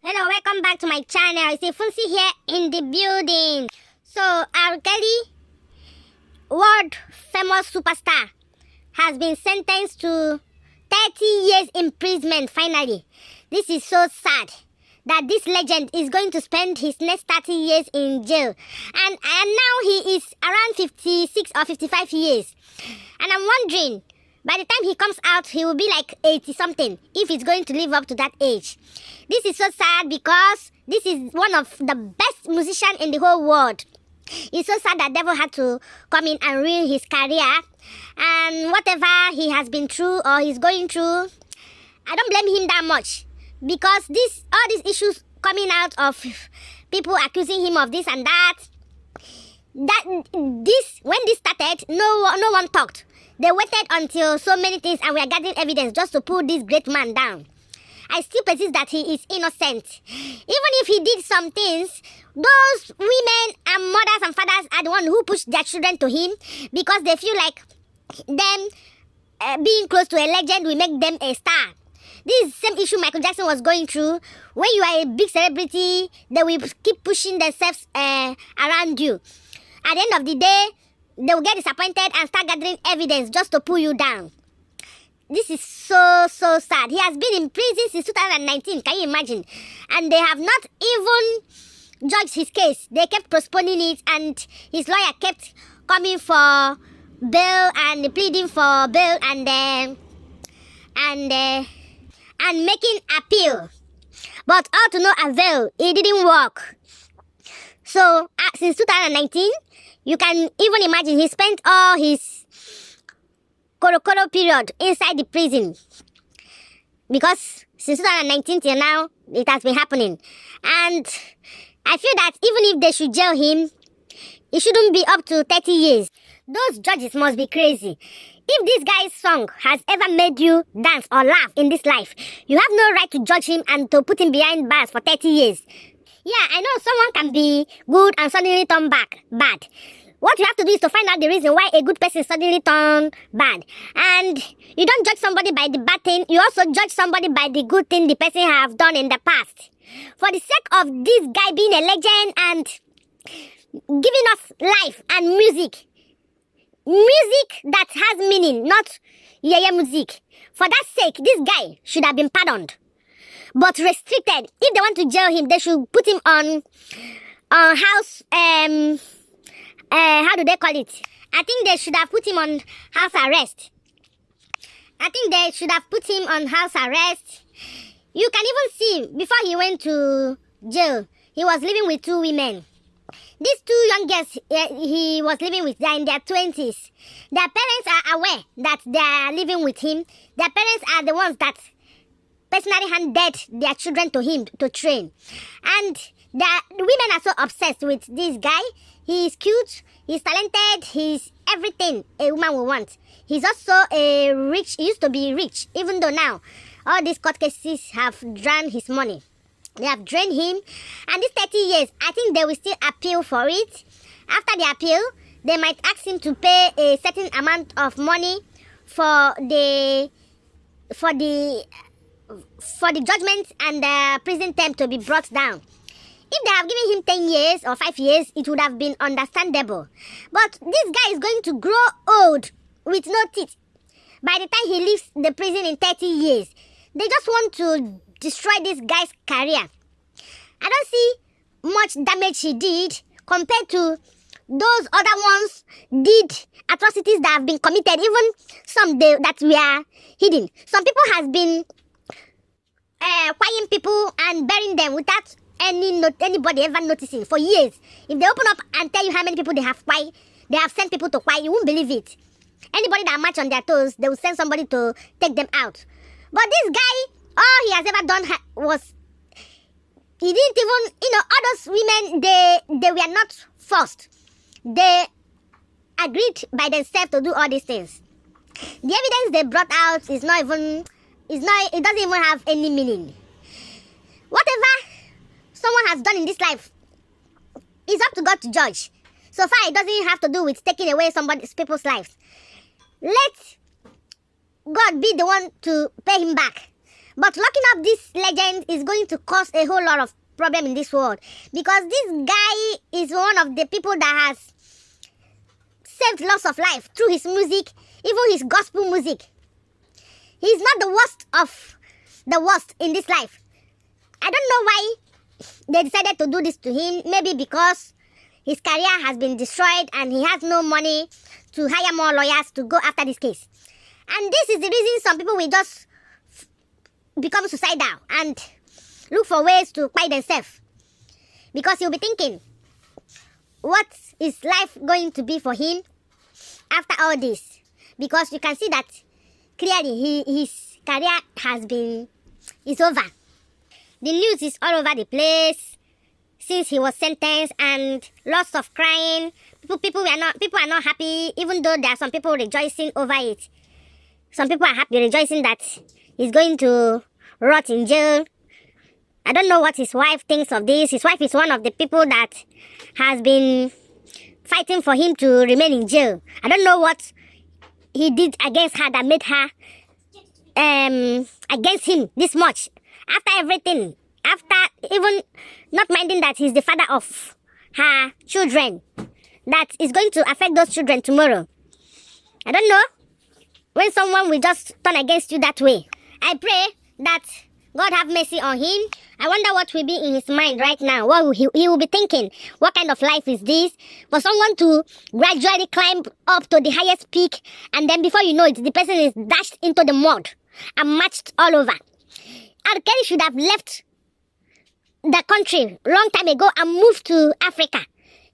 Hello, welcome back to my channel. It's Funsi here in the building. So, R. Kelly, world famous superstar, has been sentenced to 30 years imprisonment finally. This is so sad that this legend is going to spend his next 30 years in jail. And now he is around 56 or 55 years. And I'm wondering, by the time he comes out, he will be like 80 something, if he's going to live up to that age. This is so sad because this is one of the best musicians in the whole world. It's so sad that devil had to come in and ruin his career. And whatever he has been through or he's going through, I don't blame him that much. Because all these issues coming out of people accusing him of this and that, when this started, no one talked. They waited until so many things and we are gathering evidence just to pull this great man down. I still persist that he is innocent. Even if he did some things, those women and mothers and fathers are the ones who push their children to him because they feel like them being close to a legend will make them a star. This is the same issue Michael Jackson was going through. When you are a big celebrity, they will keep pushing themselves around you. At the end of the day, they will get disappointed and start gathering evidence just to pull you down. This is so sad. He has been in prison since 2019. Can you imagine? And they have not even judged his case. They kept postponing it, and his lawyer kept coming for bail and pleading for bail and making appeal. But all to no avail. It didn't work. So since 2019, you can even imagine he spent all his Korokoro period inside the prison. Because since 2019 till now, it has been happening. And I feel that even if they should jail him, it shouldn't be up to 30 years. Those judges must be crazy. If this guy's song has ever made you dance or laugh in this life, you have no right to judge him and to put him behind bars for 30 years. Yeah, I know someone can be good and suddenly turn back bad. What you have to do is to find out the reason why a good person suddenly turned bad. And you don't judge somebody by the bad thing, you also judge somebody by the good thing the person have done in the past. For the sake of this guy being a legend and giving us life and music that has meaning, not yaya music. For that sake, this guy should have been pardoned, but restricted. If they want to jail him, they should put him on house, how do they call it? I think they should have put him on house arrest. You can even see, before he went to jail, he was living with two women. These two young girls he was living with, they are in their 20s. Their parents are aware that they are living with him. Their parents are the ones that personally handed their children to him to train. And the women are so obsessed with this guy. He is cute, he's talented, he's everything a woman will want. He's also he used to be rich, even though now all these court cases have drained his money. They have drained him, and these 30 years, I think they will still appeal for it. After the appeal, they might ask him to pay a certain amount of money for the judgment and the prison term to be brought down. If they have given him 10 years or 5 years, it would have been understandable. But this guy is going to grow old with no teeth by the time he leaves the prison in 30 years. They just want to destroy this guy's career. I don't see much damage he did compared to those other ones did atrocities that have been committed, even some that were hidden. Some people has been quiet people and burying them without anybody ever noticing for years. If they open up and tell you how many people they have sent people to quiet, you won't believe it. Anybody that march on their toes, they will send somebody to take them out. But this guy, all he has ever done was, he didn't even, all those women, they were not forced. They agreed by themselves to do all these things. The evidence they brought out it doesn't even have any meaning. Whatever someone has done in this life, it's up to God to judge. So far, it doesn't have to do with taking away people's lives. Let God be the one to pay him back. But locking up this legend is going to cause a whole lot of problem in this world, because this guy is one of the people that has saved lots of life through his music, even his gospel music. He's not the worst of the worst in this life. I don't know why they decided to do this to him. Maybe because his career has been destroyed and he has no money to hire more lawyers to go after this case. And this is the reason some people will just become suicidal and look for ways to fight themselves. Because you'll be thinking, what is life going to be for him after all this? Because you can see that clearly his career is over. The news is all over the place since he was sentenced, and lots of crying. People are not happy, even though there are some people rejoicing over it. Some people are happy, rejoicing that he's going to rot in jail. I don't know what his wife thinks of this. His wife is one of the people that has been fighting for him to remain in jail. I don't know what he did against her that made her against him this much. After everything, after even not minding that he's the father of her children, that is going to affect those children tomorrow. I don't know when someone will just turn against you that way. I pray that God have mercy on him. I wonder what will be in his mind right now. What he will be thinking. What kind of life is this? For someone to gradually climb up to the highest peak, and then before you know it, the person is dashed into the mud and matched all over. R. Kelly should have left the country long time ago and moved to Africa.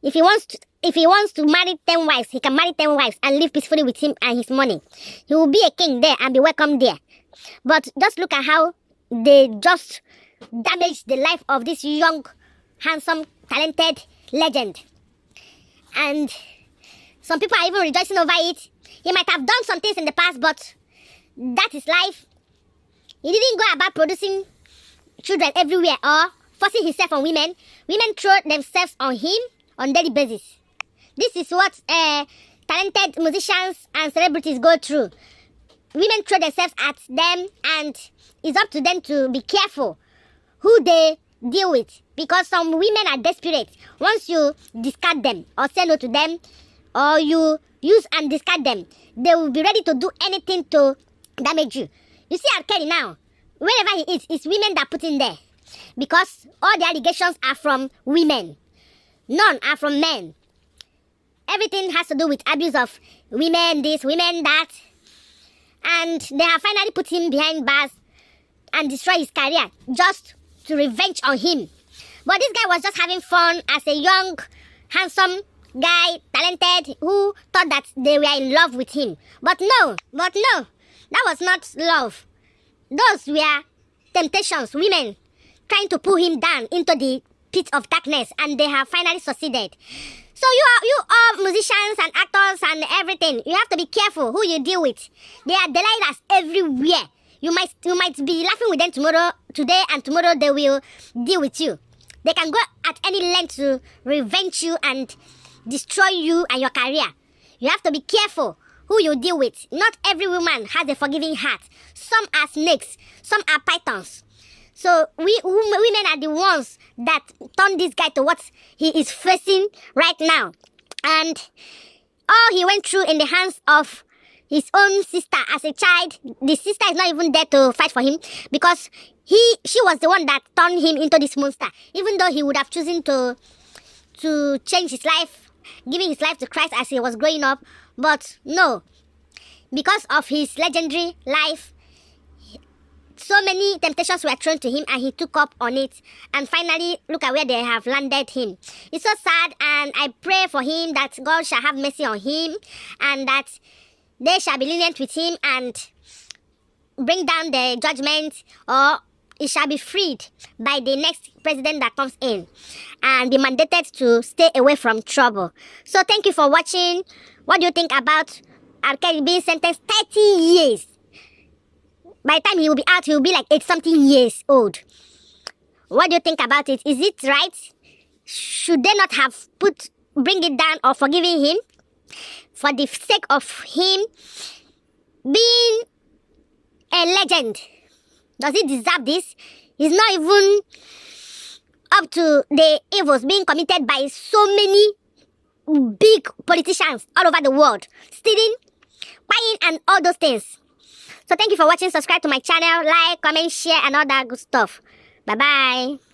If he wants to marry 10 wives, he can marry 10 wives and live peacefully with him and his money. He will be a king there and be welcome there. But just look at how they just damaged the life of this young, handsome, talented legend. And some people are even rejoicing over it. He might have done some things in the past, but that is life. He didn't go about producing children everywhere or forcing himself on women. Women throw themselves on him on daily basis. This is what talented musicians and celebrities go through. Women throw themselves at them, and it's up to them to be careful who they deal with, because some women are desperate. Once you discard them or say no to them, or you use and discard them, they will be ready to do anything to damage you. You see R. Kelly now, wherever he is, it's women that put him there, because all the allegations are from women. None are from men. Everything has to do with abuse of women, this, women, that. And they have finally put him behind bars and destroy his career just to revenge on him. But this guy was just having fun as a young, handsome guy, talented, who thought that they were in love with him. But no, that was not love. Those were temptations, women trying to pull him down into the pit of darkness, and they have finally succeeded. So you all musicians and actors and everything, you have to be careful who you deal with. There are Delilahs everywhere. You might be laughing with them today, and tomorrow they will deal with you. They can go at any length to revenge you and destroy you and your career. You have to be careful who you deal with. Not every woman has a forgiving heart. Some are snakes, some are pythons. So women are the ones that turn this guy to what he is facing right now. And all he went through in the hands of his own sister as a child, the sister is not even there to fight for him, because she was the one that turned him into this monster. Even though he would have chosen to change his life, giving his life to Christ as he was growing up. But no, because of his legendary life, so many temptations were thrown to him, and he took up on it. And finally, look at where they have landed him. It's so sad, and I pray for him that God shall have mercy on him, and that they shall be lenient with him and bring down the judgment, or he shall be freed by the next president that comes in and be mandated to stay away from trouble. So thank you for watching. What do you think about R. Kelly being sentenced 30 years? By the time he will be out, he will be like 80-something years old. What do you think about it? Is it right? Should they not have bring it down or forgiving him for the sake of him being a legend? Does he deserve this? He's not even up to the evils being committed by so many big politicians all over the world. Stealing, buying, and all those things. So thank you for watching. Subscribe to my channel. Like, comment, share, and all that good stuff. Bye-bye.